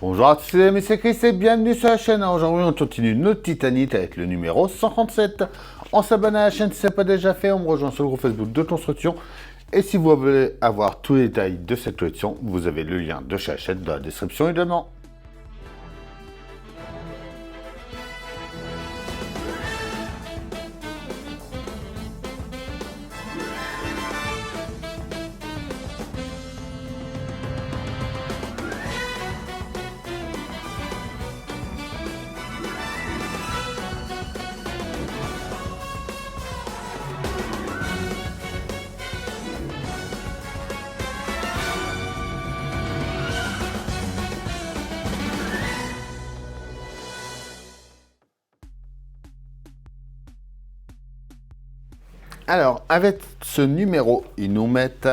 Bonjour à tous les amis, c'est Chris et bienvenue sur la chaîne. Aujourd'hui on continue notre Titanic avec le numéro 137. On s'abonne à la chaîne si ce n'est pas déjà fait, on me rejoint sur le groupe Facebook de construction. Et si vous voulez avoir tous les détails de cette collection, vous avez le lien de chaque chaîne dans la description également. Alors, avec ce numéro, ils nous mettent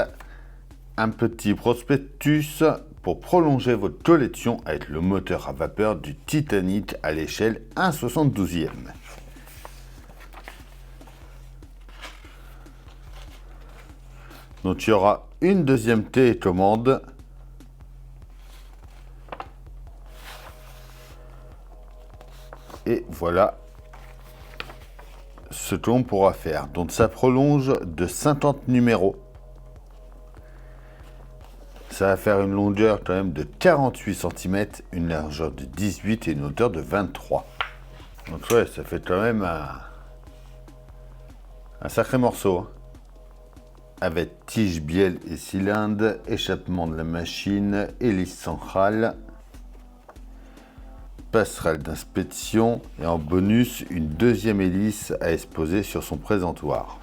un petit prospectus pour prolonger votre collection avec le moteur à vapeur du Titanic à l'échelle 1/72e. Donc, il y aura une deuxième télécommande. Et voilà ce que l'on pourra faire. Donc ça prolonge de 50 numéros. Ça va faire une longueur quand même de 48 cm, une largeur de 18 et une hauteur de 23. Donc ouais, ça fait quand même un sacré morceau. Hein. Avec tige, bielle et cylindre, échappement de la machine, hélice centrale, passerelle d'inspection et en bonus une deuxième hélice à exposer sur son présentoir.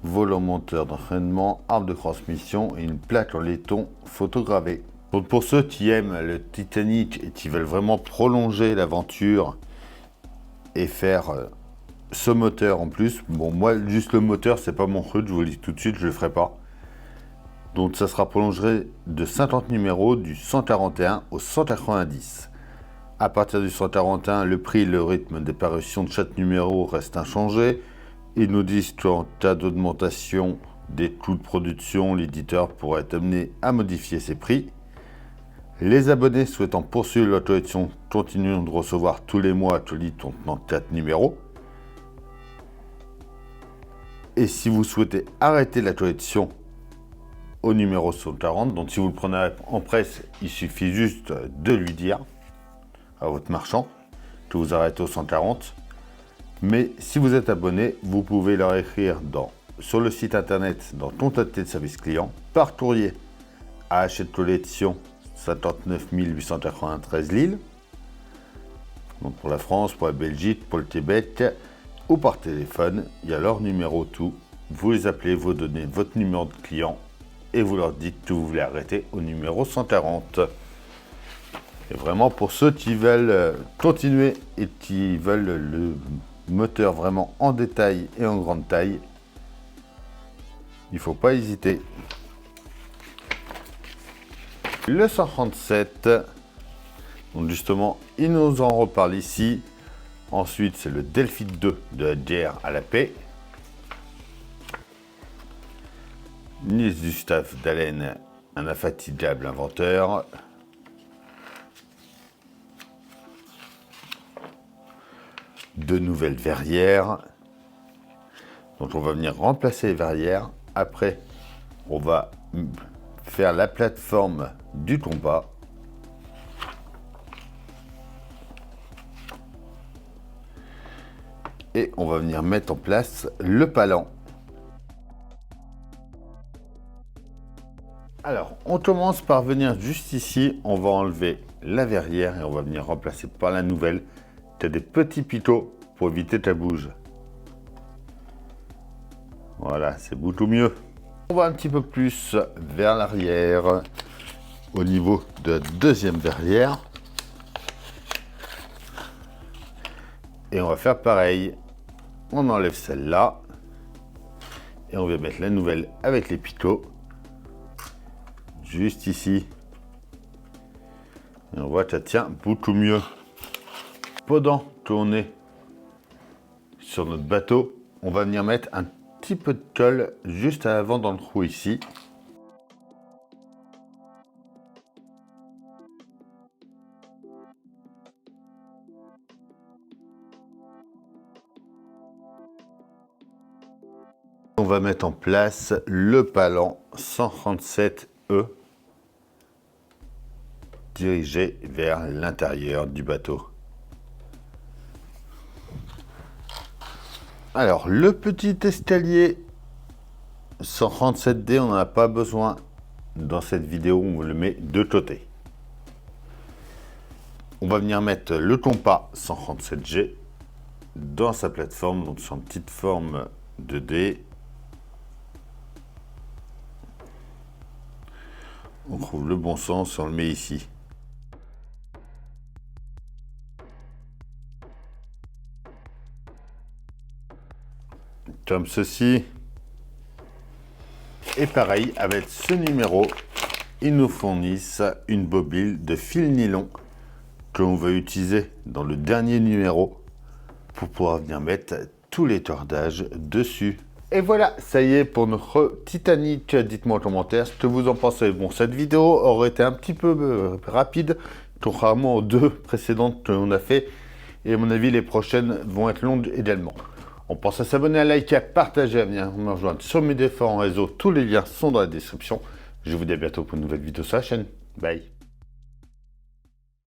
Volant moteur d'entraînement, arbre de transmission et une plaque en laiton photogravée. Donc pour ceux qui aiment le Titanic et qui veulent vraiment prolonger l'aventure et faire ce moteur en plus, bon moi juste le moteur c'est pas mon truc, je vous le dis tout de suite, je le ferai pas. Donc ça sera prolongé de 50 numéros du 141 au 190. À partir du 141, le prix et le rythme des parutions de chaque numéro restent inchangés. Ils nous disent qu'en cas d'augmentation des coûts de production, l'éditeur pourrait être amené à modifier ses prix. Les abonnés souhaitant poursuivre leur collection continueront de recevoir tous les mois un colis contenant 4 numéros. Et si vous souhaitez arrêter la collection au numéro 140, donc si vous le prenez en presse, il suffit juste de lui dire à votre marchand que vous arrêtez au 140. Mais si vous êtes abonné, vous pouvez leur écrire sur le site internet dans contacter le service client par courrier à Hachette Collection 59 893 Lille, donc pour la France, pour la Belgique, pour le Québec, ou par téléphone. Il y a leur numéro tout. Vous les appelez, vous donnez votre numéro de client et vous leur dites que vous voulez arrêter au numéro 140. Et vraiment pour ceux qui veulent continuer et qui veulent le moteur vraiment en détail et en grande taille, il ne faut pas hésiter. Le 137, donc justement, il nous en reparle ici. Ensuite, c'est le Delphi 2 de la guerre à la paix. Nils Gustave Dalén, un infatigable inventeur. De nouvelles verrières. Donc on va venir remplacer les verrières. Après, on va faire la plateforme du combat. Et on va venir mettre en place le palan. Alors, on commence par venir juste ici. On va enlever la verrière et on va venir remplacer par la nouvelle. Tu as des petits picots pour éviter ta bouge. Voilà, c'est beaucoup mieux. On va un petit peu plus vers l'arrière, au niveau de la deuxième verrière. Et on va faire pareil. On enlève celle-là. Et on va mettre la nouvelle avec les picots. Juste ici. Et on voit que ça tient beaucoup mieux. Pendant qu'on est sur notre bateau, on va venir mettre un petit peu de colle juste à l'avant dans le trou ici. On va mettre en place le palan 137E dirigé vers l'intérieur du bateau. Alors, le petit escalier 137D, on n'en a pas besoin dans cette vidéo, on le met de côté. On va venir mettre le compas 137G dans sa plateforme, donc sur une petite forme de D. On trouve le bon sens, on le met ici. Comme ceci. Et pareil, avec ce numéro, ils nous fournissent une bobine de fil nylon que l'on va utiliser dans le dernier numéro pour pouvoir venir mettre tous les cordages dessus. Et voilà, ça y est pour notre Titanic. Dites-moi en commentaire ce que vous en pensez. Bon, cette vidéo aurait été un petit peu rapide, contrairement aux deux précédentes que l'on a fait. Et à mon avis, les prochaines vont être longues également. On pense à s'abonner, à liker, à partager, à venir me rejoindre sur mes différents réseaux. Tous les liens sont dans la description. Je vous dis à bientôt pour une nouvelle vidéo sur la chaîne. Bye.